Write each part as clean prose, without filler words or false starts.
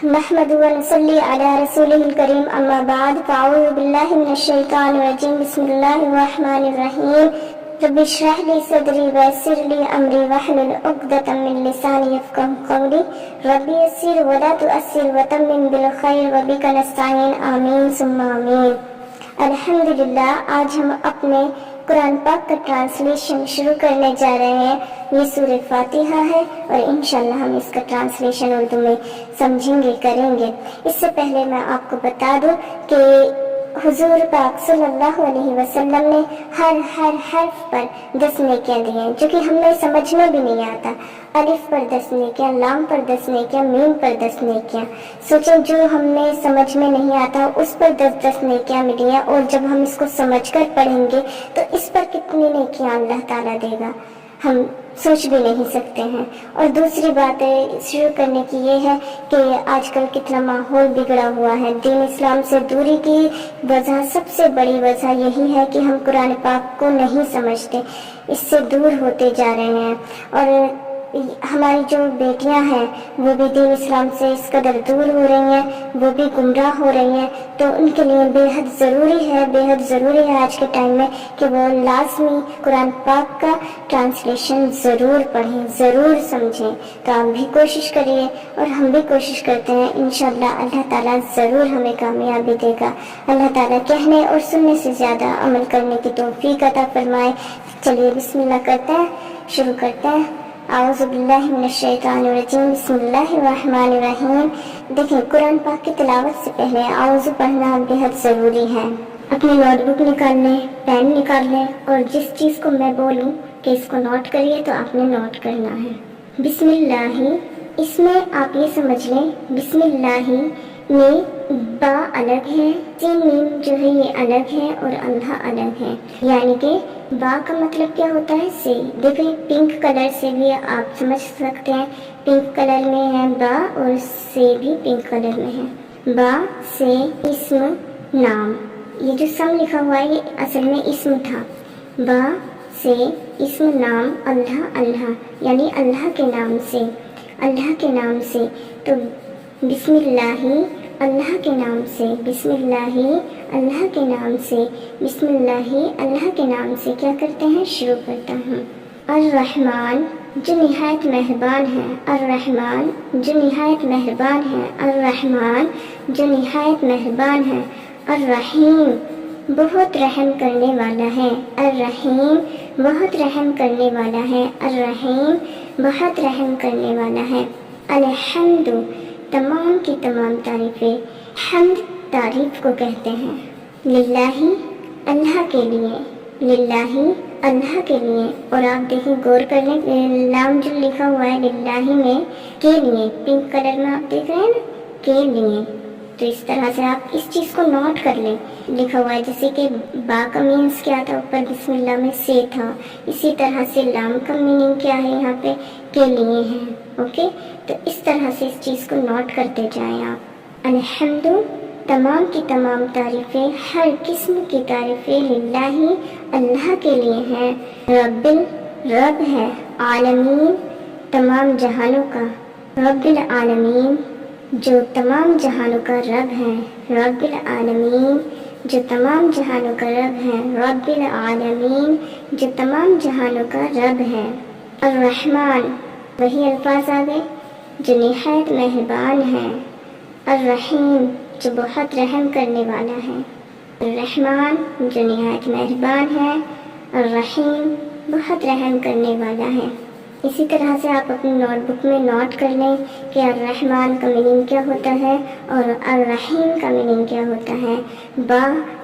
नहमदु व नसल्ली अला रसूलिल करीम अम्मा बाद फ़अऊज़ु बिल्लाहि मिनश शैतानिर रजीम बिस्मिल्लाहिर रहमानिर रहीम रब्बि इश्रह ली सदरी व यस्सिर ली अमरी वहलुल उक़दतम मिन लिसानी यफ़क़हू क़ौली रब्बि यस्सिर व ला तुअस्सिर व तम्मिम बिल खैर व बिका नस्तईन आमीन सुम्मा आमीन। अल्हम्दुलिल्लाह, आज हम अपने कुरान पाक का ट्रांसलेशन शुरू करने जा रहे हैं। ये सूरह फातिहा है और इंशाल्लाह हम इसका ट्रांसलेशन उर्दू में समझेंगे, करेंगे। इससे पहले मैं आपको बता दूं कि हुजूर पाक सल्लल्लाहु अलैहि वसल्लम ने हर हर्फ पर 10 नेकियां दी हैं, जो कि हमें समझने भी नहीं आता। अलिफ पर 10 नेकियां, लाम पर 10 नेकियां, मीम पर 10 नेकियां। सोचें, जो हमें समझ में नहीं आता उस पर 10 नेकियां मिली हैं, और जब हम इसको समझकर पढ़ेंगे तो इस पर कितनी नेकियां अल्लाह ताला देगा, हम सोच भी नहीं सकते हैं। और दूसरी बात शुरू करने की ये है कि आजकल कितना माहौल बिगड़ा हुआ है। दीन इस्लाम से दूरी की वजह, सबसे बड़ी वजह यही है कि हम कुरान पाक को नहीं समझते, इससे दूर होते जा रहे हैं। और हमारी जो बेटियां हैं वो भी दीन इस्लाम से इस कदर दूर हो रही हैं, वो भी गुमराह हो रही हैं। तो उनके लिए बेहद ज़रूरी है आज के टाइम में कि वो लाजमी कुरान पाक का ट्रांसलेशन ज़रूर पढ़ें, ज़रूर समझें। तो आप भी कोशिश करिए और हम भी कोशिश करते हैं। इंशाअल्लाह अल्लाह ताला ज़रूर हमें कामयाबी देगा। अल्लाह ताला कहने और सुनने से ज़्यादा अमल करने की तौफीक अता फरमाए। चलिए बिस्मिल्लाह करते हैं, शुरू करते हैं। आऊज़ु बिल्लाहि मिनश शैतानिर रजीम बिस्मिल्लाहिर रहमानिर रहीम। देखिए, कुरान पाक की तिलावत से पहले आऊज़ु पढ़ना बेहद ज़रूरी है। अपनी नोटबुक निकाल लें, पेन निकाल लें, और जिस चीज़ को मैं बोलूँ कि इसको नोट करिए तो आपने नोट करना है। बिस्मिल्लाही, इसमें आप ये समझ लें, बिस्मिल्लाही में बा अलग है, सीन मीम जो है ये अलग है और अल्लाह अलग है। यानी कि बा का मतलब क्या होता है? से। देखिए, पिंक कलर से भी आप समझ सकते हैं, पिंक कलर में है बा और से भी पिंक कलर में है। बा से इस्म नाम, ये जो सम लिखा हुआ है ये असल में इस्म था। बा से इस्म नाम अल्लाह, अल्लाह यानी अल्लाह के नाम से, अल्लाह के नाम से। तो बिस्मिल्लाही अल्लाह के नाम से, बिस्मिल्लाही अल्लाह के नाम से, बिस्मिल्लाही अल्लाह के नाम से क्या करते हैं? शुरू करता हूँ। अर्रहमान, जो निहायत मेहरबान है, अर्रहमान जो निहायत मेहरबान है, अर्रहमान जो निहायत मेहरबान है, अर्रहीम बहुत रहम करने वाला है, अर्रहीम बहुत रहम करने वाला है, अर्रहीम बहुत रहम करने वाला है। अलहम्दु, तमाम की तमाम तारीफ़ें, हम्द तारीफ़ को कहते हैं। लिल्लाही अल्लाह के लिए, लिल्लाही अल्लाह के लिए। और आप देखिए, गौर कर लें, लाम जो लिखा हुआ है लिल्लाही में के लिए, पिंक कलर में आप देख रहे हैं ना, के लिए। तो इस तरह से आप इस चीज़ को नोट कर लें। लिखा हुआ है जैसे कि बा का मीन्स क्या था, ऊपर बिस्मिल्लाह में से था, इसी तरह से लाम का मीनिंग क्या है यहाँ पे? के लिए है। ओके, तो इस तरह से इस चीज़ को नोट करते जाएं आप। अल्हम्दु, तमाम की तमाम तारीफ़ें, हर किस्म की तारीफ़ें लिल्लाही अल्लाह के लिए हैं। रब्बिल, रब है, आलमीन तमाम जहानों का, रब्बिल आलमीन जो तमाम जहानों का रब है, रब्बिल आलमीन जो तमाम जहानों का रब है, रब्बिल आलमीन जो तमाम जहानों का रब है। अर्रहमान, वही अल्फाज आ गए, जो निहायत मेहरबान है। अर्रहीम जो बहुत रहम करने वाला है, अर्रहमान जो निहायत मेहरबान है, अर्रहीम बहुत रहम करने वाला है। इसी तरह से आप अपनी नोटबुक में नोट कर लें कि अर्रहमान का मीनिंग क्या होता है और अर्रहीम का मीनिंग क्या होता है। बा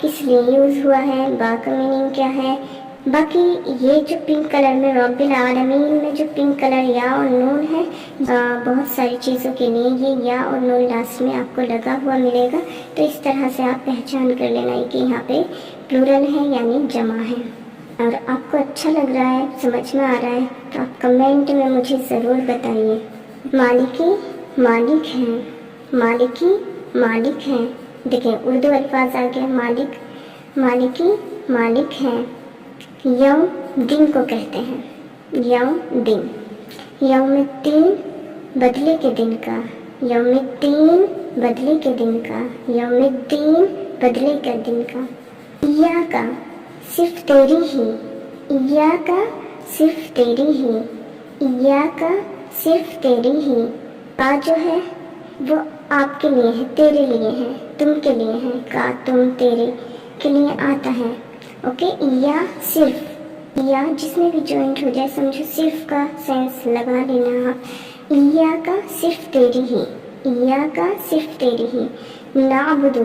किस लिए यूज़ हुआ है, बा का मीनिंग क्या है। बाकी ये जो पिंक कलर में रब्बिल आलमीन में जो पिंक कलर या और नून है, बहुत सारी चीज़ों के लिए ये या और नून लास्ट में आपको लगा हुआ मिलेगा। तो इस तरह से आप पहचान कर लेना कि यहाँ पे प्लूरल है यानी जमा है। और आपको अच्छा लग रहा है, समझ में आ रहा है, तो आप कमेंट में मुझे ज़रूर बताइए। मालिकी मालिक हैं, मालिकी मालिक हैं। देखिए, उर्दू अल्फाज आ गया मालिक, मालिकी मालिक हैं। यौम दिन को कहते हैं, यौम दिन, यौम दिन बदले के दिन का, यौमिद्दीन बदले के दिन का, यौमिद्दीन बदले के दिन का। इय्याका सिर्फ तेरी ही, इय्याका सिर्फ तेरी ही, इय्याका सिर्फ तेरी ही। का जो है वो आपके लिए है, तेरे लिए है, तुम के लिए है। का तुम तेरे के लिए आता है। ओके, इया सिर्फ, इया जिसमें भी जॉइंट हो जाए समझो सिर्फ का सेंस लगा लेना आप। इया का सिर्फ तेरी ही, इया का सिर्फ तेरी ही। नाबुदु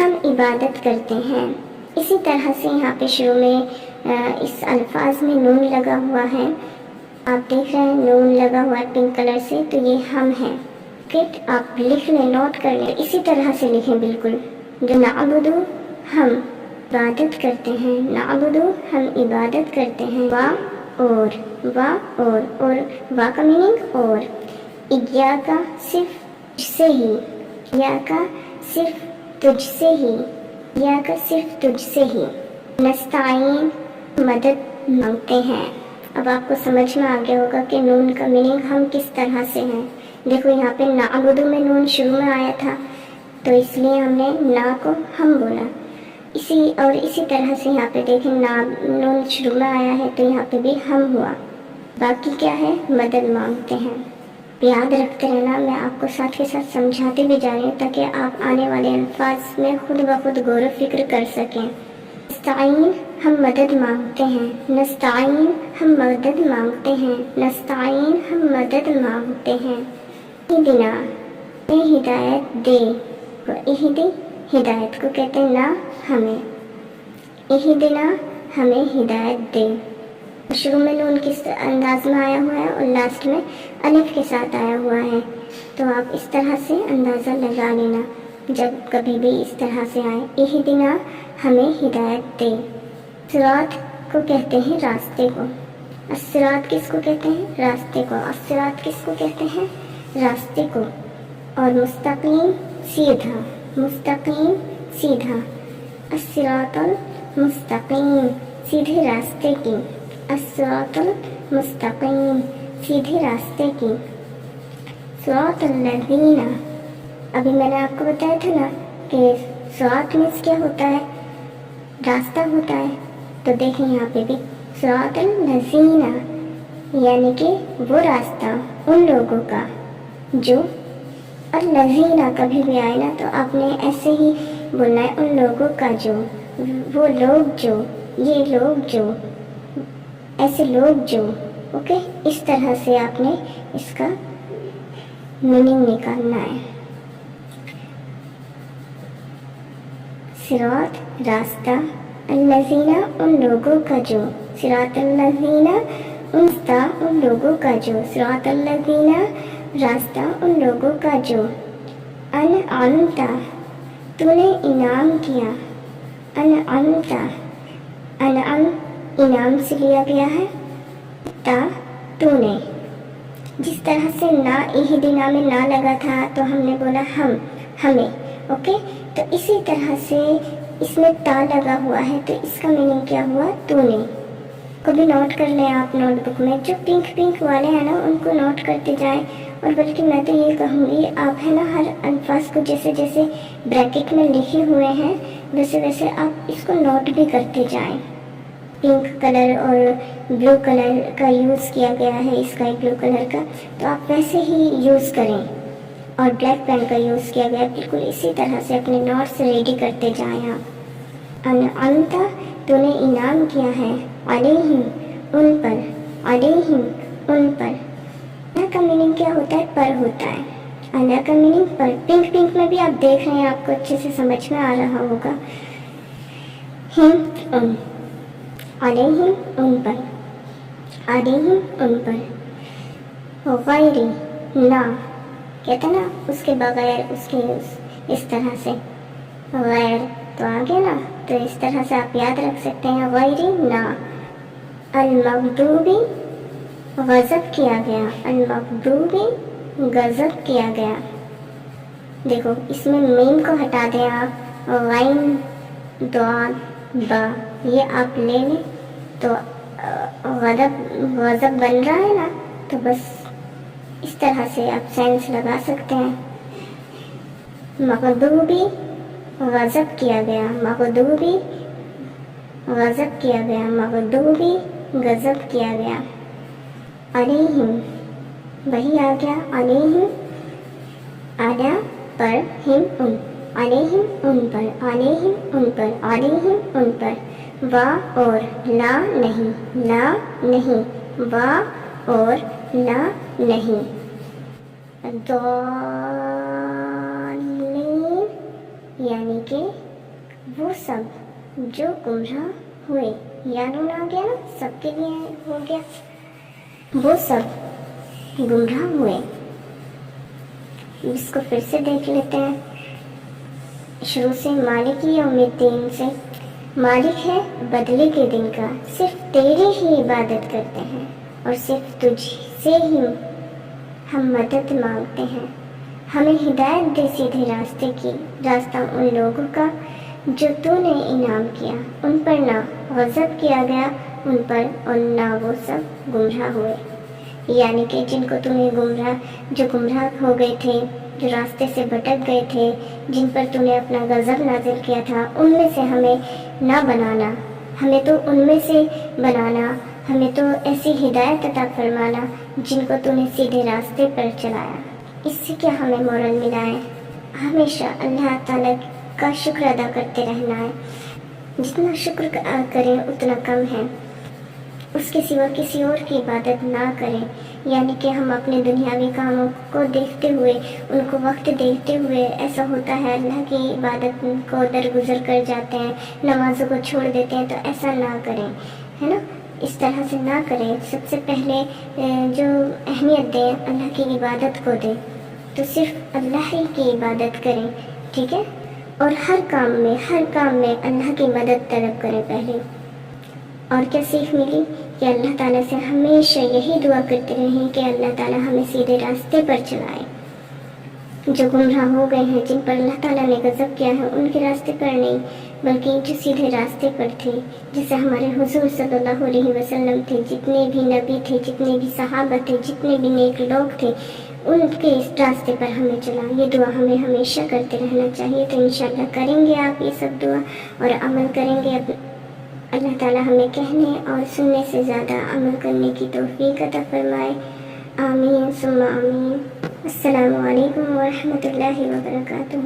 हम इबादत करते हैं। इसी तरह से यहाँ पे शुरू में इस अल्फाज में नून लगा हुआ है, आप देख रहे हैं नून लगा हुआ है पिंक कलर से, तो ये हम हैं। ओके, आप लिख लें, नोट कर लें, इसी तरह से लिखें बिल्कुल। जो नाबुदु हम इबादत करते हैं, नाबुदु हम इबादत करते हैं। वा और, वा और वा का मीनिंग और। इया का सिर्फ तुझसे ही, या का सिर्फ तुझसे ही, या का सिर्फ तुझसे ही। नस्ताइन मदद मांगते हैं। अब आपको समझ में आ गया होगा कि नून का मीनिंग हम किस तरह से हैं। देखो यहाँ पे नाबुदु में नून शुरू में आया था, तो इसलिए हमने ना को हम बोला। इसी तरह से यहाँ पे देखें ना नून शुरू में आया है, तो यहाँ पे भी हम हुआ। बाकी क्या है, मदद मांगते हैं। याद रखते रहना, मैं आपको साथ के साथ समझाते भी जा रही हूँ ताकि आप आने वाले अल्फाज में खुद ब खुद गौर फिक्र कर सकें। नस्ताइन हम मदद मांगते हैं, नस्ताइन हम मदद मांगते हैं, नस्ताइन हम मदद मांगते हैं। इहदिना में हिदायत दे, इहदी हिदायत को कहते हैं ना हमें, इहदिना हमें हिदायत दे। शुरू में नून किस अंदाज में आया हुआ है और लास्ट में अलिफ के साथ आया हुआ है, तो आप इस तरह से अंदाज़ा लगा लेना जब कभी भी इस तरह से आए। इहदिना हमें हिदायत दे। सिरात को कहते हैं रास्ते को, अस्सिरात किसको कहते हैं, रास्ते को। अस्सिरात किसको कहते हैं, रास्ते को। और मुस्तकीम सीधा, मुस्तकीम सीधा। अस्सिरातुल मुस्तकीम सीधे रास्ते की, अस्सिरातुल मुस्तकीम सीधे रास्ते की। सिरातुल लज़ीना, अभी मैंने आपको बताया था ना कि सिरात मीन्स क्या होता है, रास्ता होता है। तो देखें यहाँ पे भी सिरातुल लज़ीना यानी कि वो रास्ता उन लोगों का जो, और लज़ीना कभी भी आए ना तो आपने ऐसे ही बोलना है, उन लोगों का जो, वो लोग जो, ये लोग जो, ऐसे लोग जो। ओके, इस तरह से आपने इसका मीनिंग निकालना है। सिरात रास्ता, अल्लज़ीना उन लोगों का जो, सिरात अल्लज़ीना उनस्ता उन लोगों का जो, सिरात अल्लज़ीना रास्ता उन लोगों का जो। अनअमता तूने इनाम किया, अनअमता अनअम इनाम से लिया गया है, ता तूने। जिस तरह से ना इहदिना में ना लगा था तो हमने बोला हम, हमें। ओके, तो इसी तरह से इसमें ता लगा हुआ है तो इसका मीनिंग क्या हुआ, तूने। को भी नोट कर लें आप नोटबुक में, जो पिंक पिंक वाले हैं ना उनको नोट करते जाएं। और बल्कि मैं तो ये कहूँगी आप है ना हर अल्फाज को जैसे जैसे ब्रैकेट में लिखे हुए हैं वैसे वैसे आप इसको नोट भी करते जाएं। पिंक कलर और ब्लू कलर का यूज़ किया गया है, स्काई ब्लू कलर का, तो आप वैसे ही यूज़ करें। और ब्लैक पेन का यूज़ किया गया, बिल्कुल इसी तरह से अपने नोट्स रेडी करते जाएं आप। अनअमता तूने इनाम किया है, अलैहिम उन पर, अलैहिम उन पर। अना का मीनिंग क्या होता है, पर होता है। अना का मीनिंग पर। पिंक पिंक में भी आप देख रहे हैं, आपको अच्छे से समझ में आ रहा होगा। हिम उन, अलैहिम उन पर, अलैहिम उन पर। गैरी ना, कहते ना उसके बगैर, उसके इस तरह से गैर तो आ गया ना, तो इस तरह से आप याद रख सकते हैं, गैरी ना। अल-मग़दूबी गज़ब किया गया, अल-मग़दूबी गज़ब किया गया। देखो इसमें मीम को हटा दें आप, गैन दाल बा ये आप ले लें तो गज़ब बन रहा है ना, तो बस اس طرح سے آپ سینس لگا سکتے ہیں. مغضوبی غضب کیا گیا، مغضوبی غضب کیا گیا، مغضوبی غضب کیا گیا. علیہم وہی آ گیا، علیہم علی پر، ہم ان، علیہم ان پر، علیہم ان پر، علیہم ان پر. وا اور لا نہیں، لا نہیں، وا اور لا نہیں. ضالین یعنی کہ وہ سب جو گمراہ ہوئے، یا نون آ گیا نا، سب کے لیے ہو گیا، وہ سب گمراہ ہوئے. اس کو پھر سے دیکھ لیتے ہیں شروع سے. مالک یوم الدین سے، مالک ہے بدلے کے دن کا، صرف تیری ہی عبادت کرتے ہیں اور صرف تجھ سے ہی ہم مدد مانگتے ہیں. ہمیں ہدایت دے سیدھے راستے کی، راستہ ان لوگوں کا جو تو نے انعام کیا، ان پر نہ غضب کیا گیا ان پر، اور نہ وہ سب گمراہ ہوئے. یعنی کہ جن کو تو نے جو گمراہ ہو گئے تھے، جو راستے سے بھٹک گئے تھے، جن پر تو نے اپنا غضب نازل کیا تھا، ان میں سے ہمیں نہ بنانا، ہمیں تو ان میں سے بنانا، ہمیں تو ایسی ہدایت عطا فرمانا جن کو تو نے سیدھے راستے پر چلایا. اس سے کیا ہمیں مورل ملا ہے؟ ہمیشہ اللہ تعالیٰ کا شکر ادا کرتے رہنا ہے. جتنا شکر کریں اتنا کم ہے. اس کے سوا کسی اور کی عبادت نہ کریں. یعنی کہ ہم اپنے دنیاوی کاموں کو دیکھتے ہوئے، ان کو وقت دیکھتے ہوئے ایسا ہوتا ہے اللہ کی عبادت کو درگزر کر جاتے ہیں، نمازوں کو چھوڑ دیتے ہیں. تو ایسا نہ کریں، ہے نا، اس طرح سے نہ کریں. سب سے پہلے جو اہمیت دیں اللہ کی عبادت کو دیں، تو صرف اللہ ہی کی عبادت کریں، ٹھیک ہے. اور ہر کام میں اللہ کی مدد طلب کریں پہلے. اور کیا سیکھ ملی کہ اللہ تعالیٰ سے ہمیشہ یہی دعا کرتے رہیں کہ اللہ تعالیٰ ہمیں سیدھے راستے پر چلائے. جو گمراہ ہو گئے ہیں، جن پر اللہ تعالیٰ نے غضب کیا ہے، ان کے راستے پر نہیں، بلکہ جو سیدھے راستے پر تھے، جیسے ہمارے حضور صلی اللہ علیہ وسلم تھے، جتنے بھی نبی تھے، جتنے بھی صحابہ تھے، جتنے بھی نیک لوگ تھے، ان کے اس راستے پر ہمیں چلا. یہ دعا ہمیں ہمیشہ کرتے رہنا چاہیے. تو انشاءاللہ کریں گے آپ یہ سب دعا اور عمل کریں گے. اللہ تعالیٰ ہمیں کہنے اور سننے سے زیادہ عمل کرنے کی توفیق عطا فرمائے. آمین ثم آمین. السلام علیکم ورحمۃ اللہ وبرکاتہ.